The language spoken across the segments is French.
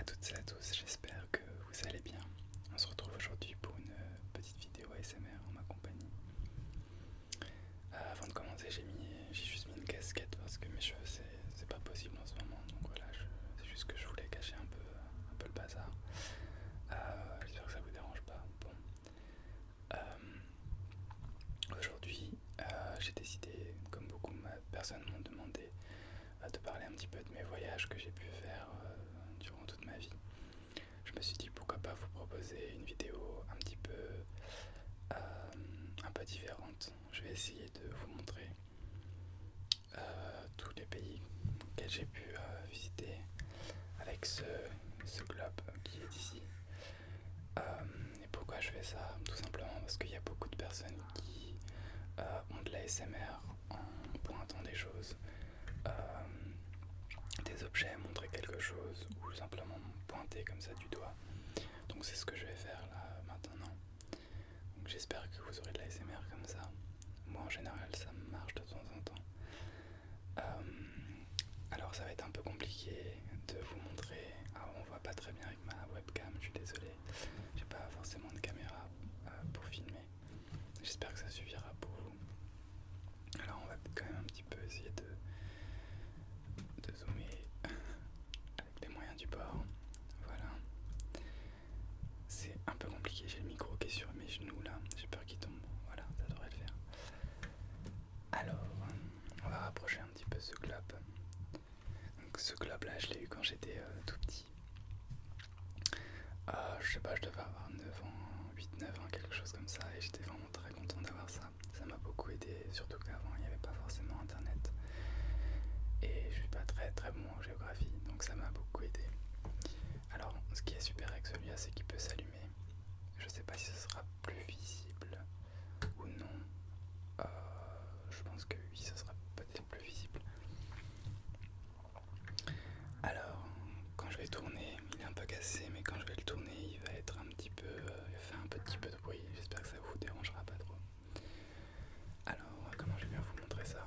toutes et à tous, j'espère que vous allez bien. On se retrouve aujourd'hui pour une petite vidéo ASMR en ma compagnie. Avant de commencer, j'ai juste mis une casquette parce que mes cheveux c'est pas possible en ce moment. Donc voilà, c'est juste que je voulais cacher un peu le bazar. J'espère que ça vous dérange pas. Bon. Aujourd'hui, j'ai décidé, comme beaucoup de personnes m'ont demandé, de parler un petit peu de mes voyages que j'ai pu faire durant toute ma vie. Je me suis dit pourquoi pas vous proposer une vidéo un peu différente. Je vais essayer de vous montrer tous les pays que j'ai pu visiter avec ce globe qui est ici. Et pourquoi je fais ça? Tout simplement parce qu'il y a beaucoup de personnes qui ont de la l'ASMR en pointant des choses, euh, des objets, montrer quelque chose ou simplement pointer comme ça du doigt. Donc c'est ce que je vais faire là maintenant. Donc j'espère que vous aurez de la l'ASMR comme ça. Moi en général ça marche de temps en temps. Alors ça va être un peu compliqué de vous montrer. Alors on voit pas très bien avec ma webcam, je suis désolé. J'ai pas forcément de caméra pour filmer. J'espère que ça suffira pour vous. Alors on va quand même un petit peu essayer de zoomer avec les moyens du bord. Voilà. C'est un peu compliqué, j'ai le micro qui est sur mes genoux là, j'ai peur qu'il tombe. Voilà, ça devrait le faire. Alors, on va rapprocher un petit peu ce globe. Donc ce globe là, je l'ai eu quand j'étais tout petit. Je sais pas, je devais avoir 9 ans, 8-9 ans, quelque chose comme ça, et j'étais vraiment très content d'avoir ça. Ça m'a beaucoup aidé, surtout qu'avant il n'y avait pas forcément internet. Et je suis pas très très bon en géographie, donc ça m'a beaucoup aidé. Alors, ce qui est super avec celui-là, c'est qu'il peut s'allumer. Je sais pas si ce sera plus visible ou non. Je pense que oui, ce sera peut-être plus visible. Alors, quand je vais tourner, il est un peu cassé, mais quand je vais le tourner, il va être un petit peu, il va faire un petit peu de bruit. J'espère que ça vous dérangera pas trop. Alors, comment je vais bien vous montrer ça?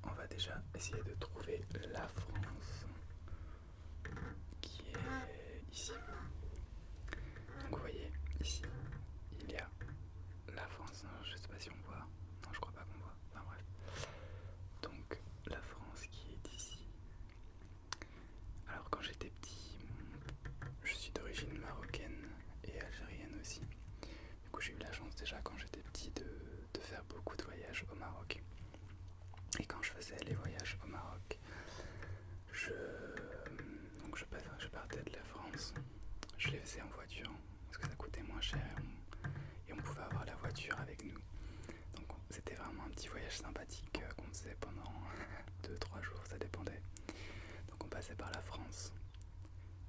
On va déjà essayer de trouver la France, qui est ici. Donc vous voyez, ici, il y a la France. Je sais pas si on voit. Non, je crois pas qu'on voit. Enfin bref. Donc la France qui est ici. Alors quand j'étais petit, je suis d'origine marocaine et algérienne aussi. Du coup j'ai eu la chance déjà quand j'étais petit de faire beaucoup de voyages au Maroc. Et quand je faisais les voyages au Maroc, je partais de la France. Je les faisais en voiture parce que ça coûtait moins cher et on pouvait avoir la voiture avec nous. Donc c'était vraiment un petit voyage sympathique qu'on faisait pendant 2-3 jours, ça dépendait. Donc on passait par la France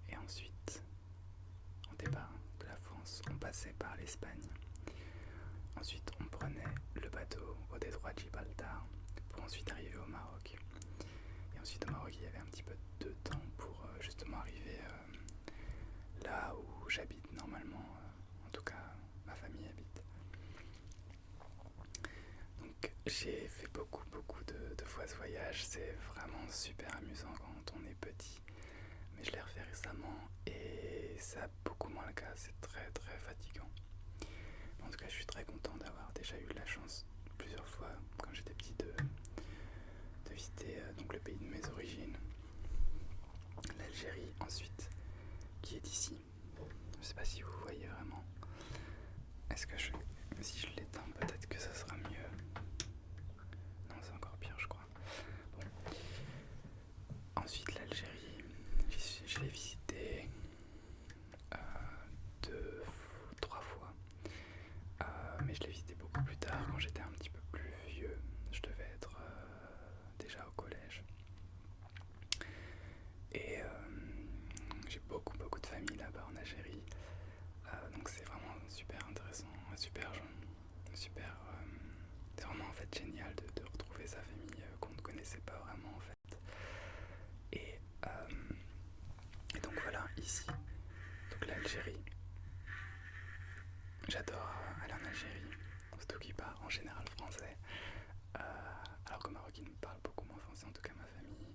et ensuite, au départ de la France, on passait par l'Espagne. Ensuite on prenait le bateau au détroit de Gibraltar pour ensuite arriver au Maroc. Et ensuite au Maroc il y avait un petit peu de temps pour justement arriver là où j'habite normalement, en tout cas ma famille habite. Donc j'ai fait beaucoup de fois ce voyage, c'est vraiment super amusant quand on est petit. Mais je l'ai refait récemment et ça a beaucoup moins le cas, c'est très très fatigant. Mais en tout cas je suis très content d'avoir déjà eu la chance plusieurs fois quand j'étais petit de visiter donc le pays de mes origines, l'Algérie ensuite, qui est ici. Je sais pas si vous voyez vraiment. Est-ce que si je l'éteins, peut-être que ça sera mieux. Non, c'est encore pire, je crois. Bon. Ensuite, l'Algérie, je l'ai visité 3 fois. Mais je l'ai visité beaucoup plus tard, quand j'étais un petit peu plus vieux. Je devais être déjà au collège. Et j'ai beaucoup de famille là-bas en Algérie. Donc c'est vraiment super intéressant, super c'est vraiment en fait génial de retrouver sa famille qu'on ne connaissait pas vraiment en fait. Et, donc voilà, ici, donc l'Algérie. J'adore aller en Algérie, surtout qu'ils parlent en général français. Alors qu'au Maroc, ils me parlent beaucoup moins français, en tout cas ma famille.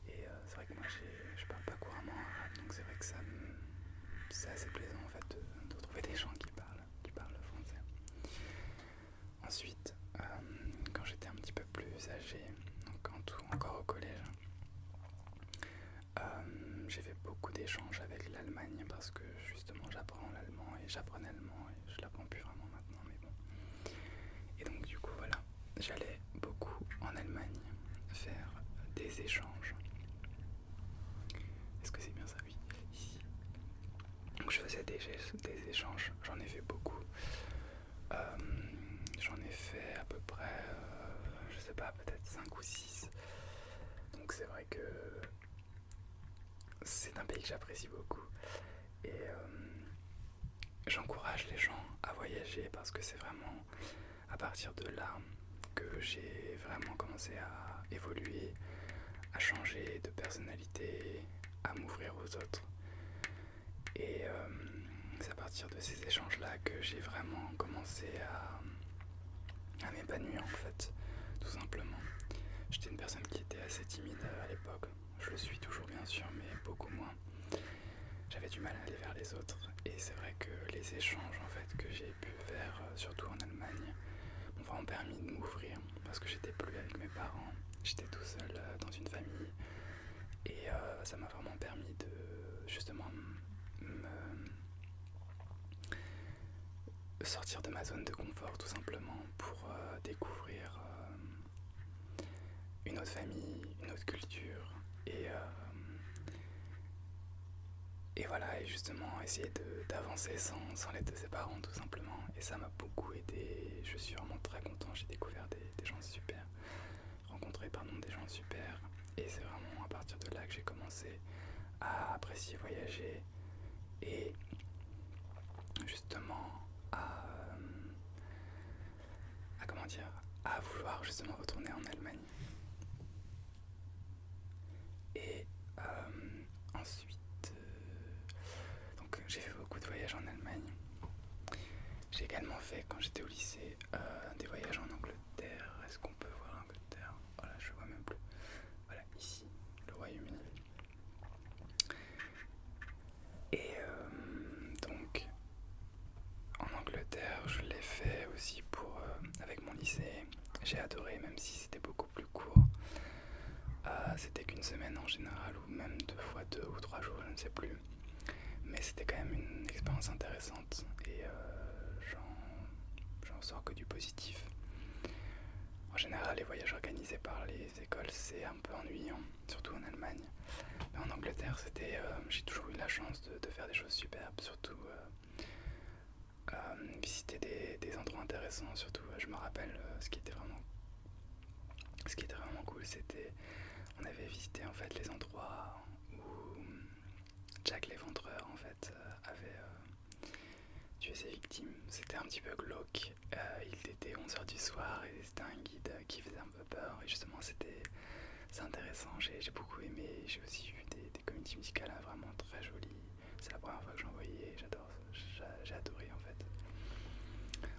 Et c'est vrai que moi je parle pas couramment arabe, donc c'est vrai que c'est assez plaisant en fait de retrouver des gens qui parlent le français. Ensuite, quand j'étais un petit peu plus âgé, donc encore au collège, j'ai fait beaucoup d'échanges avec l'Allemagne parce que justement j'apprends l'allemand et j'apprenais l'allemand et je l'apprends plus vraiment maintenant, mais bon. Et donc du coup voilà, j'allais beaucoup en Allemagne faire des échanges. Est-ce que c'est bien ça? Oui, ici. Donc je faisais des échanges, j'en ai fait beaucoup. J'en ai fait à peu près, je sais pas, peut-être 5 ou 6. Donc c'est vrai que c'est un pays que j'apprécie beaucoup. Et j'encourage les gens à voyager parce que c'est vraiment à partir de là que j'ai vraiment commencé à évoluer, à changer de personnalité, à m'ouvrir aux autres. Et c'est à partir de ces échanges-là que j'ai vraiment commencé à m'épanouir en fait, tout simplement. J'étais une personne qui était assez timide à l'époque, je le suis toujours bien sûr, mais beaucoup moins. J'avais du mal à aller vers les autres et c'est vrai que les échanges en fait que j'ai pu faire, surtout en Allemagne, m'ont vraiment permis de m'ouvrir parce que j'étais plus avec mes parents, j'étais tout seul dans une famille et ça m'a vraiment permis de justement sortir de ma zone de confort tout simplement pour découvrir une autre famille, une autre culture et voilà, et justement essayer d'avancer sans l'aide de ses parents tout simplement. Et ça m'a beaucoup aidé, je suis vraiment très content, j'ai découvert des gens super, rencontré des gens super. Et c'est vraiment à partir de là que j'ai commencé à apprécier voyager et justement à vouloir justement retourner en Allemagne. Et ensuite, donc j'ai fait beaucoup de voyages en Allemagne. J'ai également fait, quand j'étais au lycée, des voyages en Angleterre. Est-ce qu'on peut voir l'Angleterre? Voilà, je vois même plus. Voilà, ici, le Royaume-Uni. Et donc, en Angleterre, je l'ai fait aussi avec mon lycée. J'ai adoré, même si c'était beaucoup plus court. C'était qu'une semaine en général, ou même 2 ou 3 jours, je ne sais plus. Mais c'était quand même une expérience intéressante et j'en sors que du positif. En général, les voyages organisés par les écoles, c'est un peu ennuyant, surtout en Allemagne. Mais en Angleterre, j'ai toujours eu la chance de faire des choses superbes, surtout visiter des endroits intéressants. Surtout, je me rappelle ce qui était vraiment cool, c'était on avait visité en fait les endroits où Jack l'Éventreur en fait avait tué ses victimes. C'était un petit peu glauque. Il était 11h du soir et c'était un guide qui faisait un peu peur. Et justement, c'est intéressant. J'ai beaucoup aimé. J'ai aussi vu des comédies musicales vraiment très jolies. C'est la première fois que j'en voyais. J'ai adoré en fait.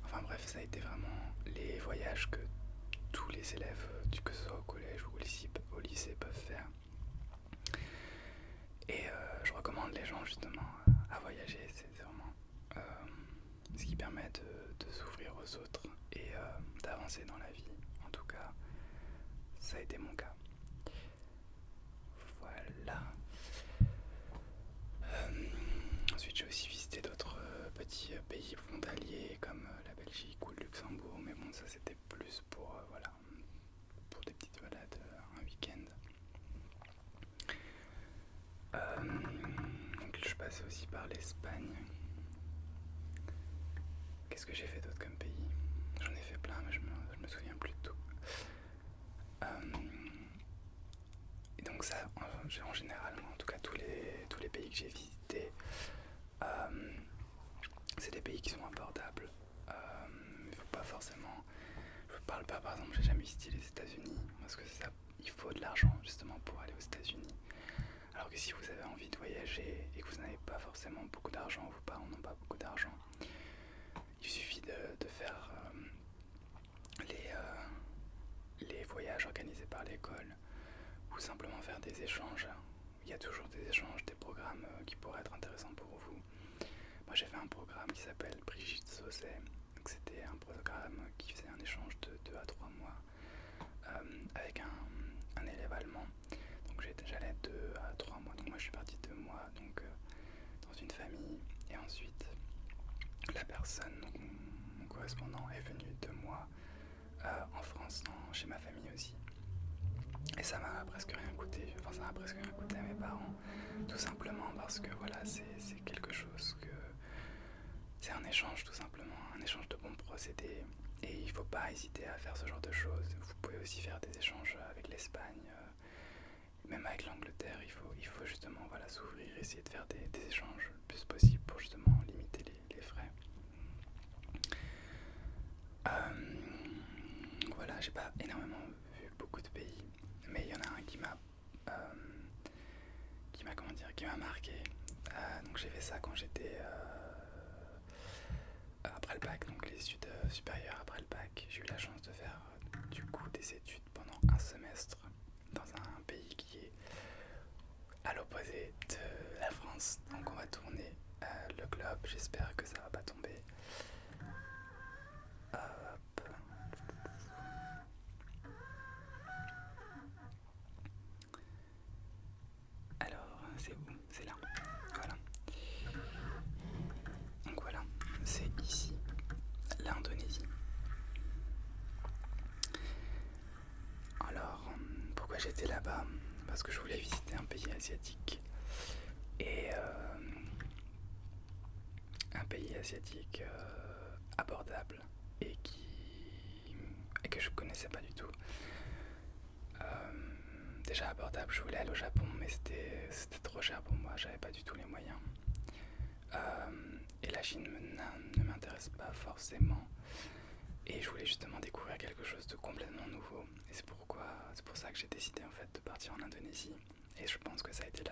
Enfin bref, ça a été vraiment les voyages que tous les élèves, que ce soit au collège ou au lycée peuvent faire. Et je recommande les gens justement à voyager. C'est vraiment ce qui permet de s'ouvrir aux autres et d'avancer dans la vie. En tout cas, ça a été mon cas. Voilà. Ensuite, j'ai aussi visité d'autres petits pays frontaliers comme la Belgique ou le Luxembourg, mais bon, ça c'était plus pour des petites balades, un week-end. Donc je passais aussi par l'Espagne. Qu'est-ce que j'ai fait d'autre comme pays? J'en ai fait plein, mais je me souviens plus de tout. Et donc ça, en général, en tout cas tous les pays que j'ai visités, c'est des pays qui sont abordables. Il faut pas forcément... Je vous parle pas, par exemple, j'ai jamais visité les États-Unis, parce que ça, il faut de l'argent justement pour aller aux États-Unis. Alors que si vous avez envie de voyager et que vous n'avez pas forcément beaucoup d'argent, vos parents n'ont pas beaucoup d'argent, il suffit de faire les voyages organisés par l'école ou simplement faire des échanges. Il y a toujours des échanges, des programmes qui pourraient être intéressants pour vous. j'ai fait un programme qui s'appelle Brigitte Sauzet. Donc c'était un programme qui faisait un échange de 2 à 3 mois avec un élève allemand. Donc j'allais 2 à 3 mois. Donc moi je suis parti 2 mois donc, dans une famille. Et ensuite la personne, donc mon correspondant, est venu 2 mois en France, chez ma famille aussi. Et ça m'a presque rien coûté, enfin ça m'a presque rien coûté à mes parents, tout simplement parce que voilà, c'est quelque chose que... C'est un échange tout simplement, un échange de bons procédés. Et il ne faut pas hésiter à faire ce genre de choses. Vous pouvez aussi faire des échanges avec l'Espagne, même avec l'Angleterre. Il faut justement voilà, s'ouvrir, essayer de faire des échanges le plus possible pour justement limiter les frais. Voilà, j'ai pas énormément vu beaucoup de pays, mais il y en a un qui m'a qui m'a marqué. Donc j'ai fait ça quand j'étais après le bac, donc les études supérieures après le bac. J'ai eu la chance de faire du coup des études pendant un semestre dans un pays qui est à l'opposé de la France. Donc on va tourner le globe, j'espère que ça va pas tomber. Hop. Alors, c'est où? C'est là. Voilà. Donc voilà, c'est ici, l'Indonésie. Alors, pourquoi j'étais là-bas? Parce que je voulais visiter un pays asiatique. Et un pays asiatique abordable et que je connaissais pas du tout. Déjà abordable, je voulais aller au Japon, mais c'était trop cher pour moi, j'avais pas du tout les moyens. Et la Chine ne m'intéresse pas forcément. Et je voulais justement découvrir quelque chose de complètement nouveau. Et c'est pour ça que j'ai décidé en fait de partir en Indonésie. Et je pense que ça a été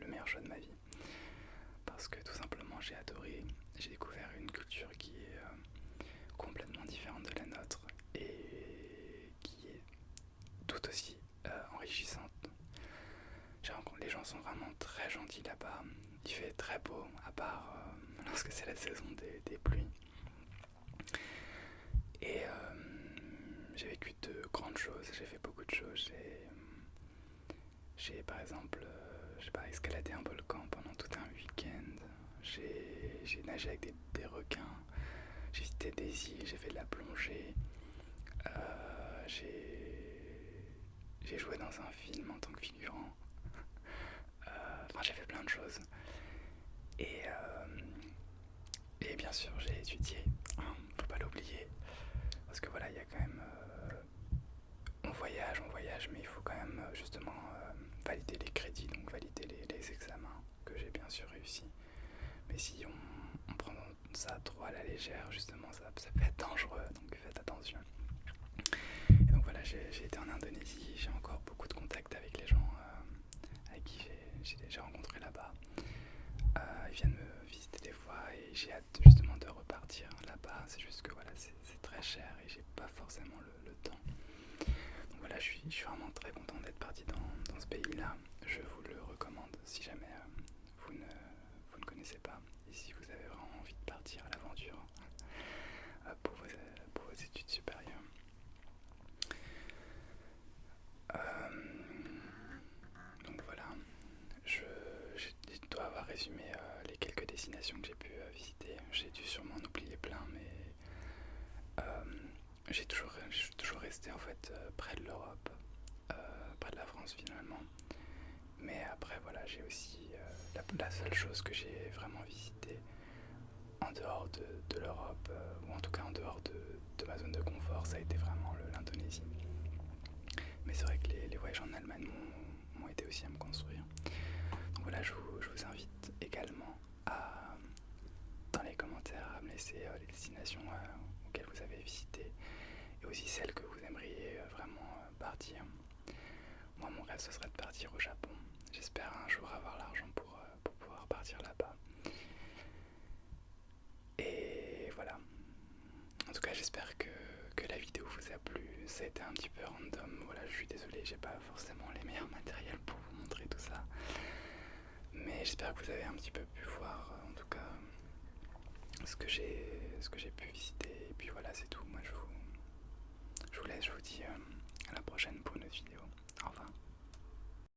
le meilleur choix de ma vie. Parce que tout simplement j'ai adoré, j'ai découvert une culture qui est complètement différente de la nôtre et qui est tout aussi enrichissante. Les gens sont vraiment très gentils là-bas, il fait très beau à part lorsque c'est la saison des pluies. Et j'ai vécu de grandes choses, j'ai fait beaucoup de choses, j'ai par exemple escaladé un volcan pendant tout un week-end, j'ai nagé avec des requins, j'ai visité des îles, j'ai fait de la plongée, j'ai joué dans un film en tant que figurant, enfin j'ai fait plein de choses. Et bien sûr j'ai étudié, hein, faut pas l'oublier, parce que voilà, il y a quand même... on voyage, mais il faut quand même justement valider les crédits, donc valider les examens que j'ai bien sûr réussi. Mais si on prend ça trop à la légère, justement, ça peut être dangereux, donc faites attention. Et donc voilà, j'ai été en Indonésie, j'ai encore beaucoup de contacts avec les gens avec qui j'ai déjà rencontré là-bas. Ils viennent me visiter des fois et j'ai hâte justement de repartir là-bas. C'est juste que voilà, c'est très cher et j'ai pas forcément le temps. Donc voilà, je suis vraiment très content d'être parti dans ce pays-là. Je vous le recommande si jamais vous ne connaissez pas et si vous avez vraiment envie de partir à l'aventure pour vos études supérieures. Donc voilà, je dois avoir résumé les quelques destinations que j'ai pu visiter. J'ai dû sûrement en oublier plein, mais j'ai toujours resté en fait près de l'Europe, près de la France finalement. Mais après voilà, j'ai aussi la seule chose que j'ai vraiment visitée en dehors de l'Europe, ou en tout cas en dehors de ma zone de confort, ça a été vraiment l'Indonésie. Mais c'est vrai que les voyages en Allemagne m'ont aidé aussi à me construire. Donc voilà, je vous invite également dans les commentaires à me laisser les destinations auxquelles vous avez visité et aussi celles que vous aimeriez vraiment partir. Moi, mon rêve, ce serait de partir au Japon. J'espère un jour avoir l'argent pour pouvoir partir là-bas. Et voilà. En tout cas, j'espère que la vidéo vous a plu. Ça a été un petit peu random. Voilà, je suis désolé, j'ai pas forcément les meilleurs matériels pour vous montrer tout ça. Mais j'espère que vous avez un petit peu pu voir, en tout cas, ce que j'ai pu visiter. Et puis voilà, c'est tout. Moi, je vous laisse, je vous dis